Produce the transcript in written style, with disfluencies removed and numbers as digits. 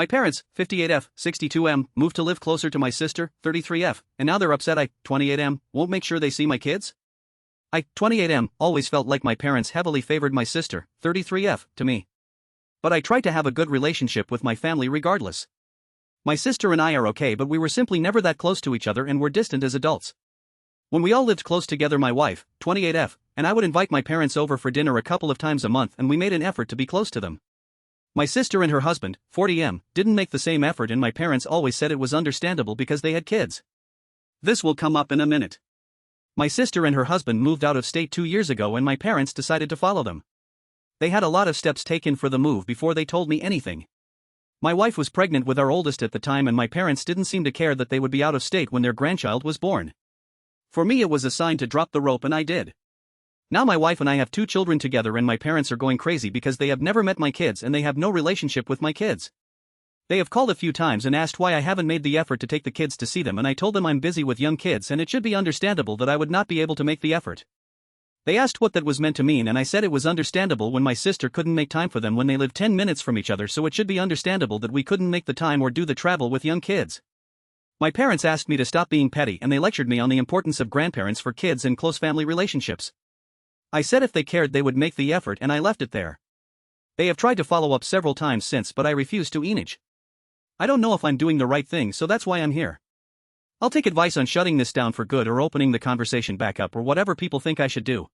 My parents, 58F, 62M, moved to live closer to my sister, 33F, and now they're upset I, 28M, won't make sure they see my kids? I, 28M, always felt like my parents heavily favored my sister, 33F, to me. But I tried to have a good relationship with my family regardless. My sister and I are okay, but we were simply never that close to each other and were distant as adults. When we all lived close together, my wife, 28F, and I would invite my parents over for dinner a couple of times a month, and we made an effort to be close to them. My sister and her husband, 40M, didn't make the same effort, and my parents always said it was understandable because they had kids. This will come up in a minute. My sister and her husband moved out of state 2 years ago, and my parents decided to follow them. They had a lot of steps taken for the move before they told me anything. My wife was pregnant with our oldest at the time, and my parents didn't seem to care that they would be out of state when their grandchild was born. For me, it was a sign to drop the rope, and I did. Now my wife and I have 2 children together, and my parents are going crazy because they have never met my kids and they have no relationship with my kids. They have called a few times and asked why I haven't made the effort to take the kids to see them, and I told them I'm busy with young kids and it should be understandable that I would not be able to make the effort. They asked what that was meant to mean, and I said it was understandable when my sister couldn't make time for them when they lived 10 minutes from each other, so it should be understandable that we couldn't make the time or do the travel with young kids. My parents asked me to stop being petty, and they lectured me on the importance of grandparents for kids and close family relationships. I said if they cared they would make the effort, and I left it there. They have tried to follow up several times since, but I refuse to enage. I don't know if I'm doing the right thing, so that's why I'm here. I'll take advice on shutting this down for good or opening the conversation back up or whatever people think I should do.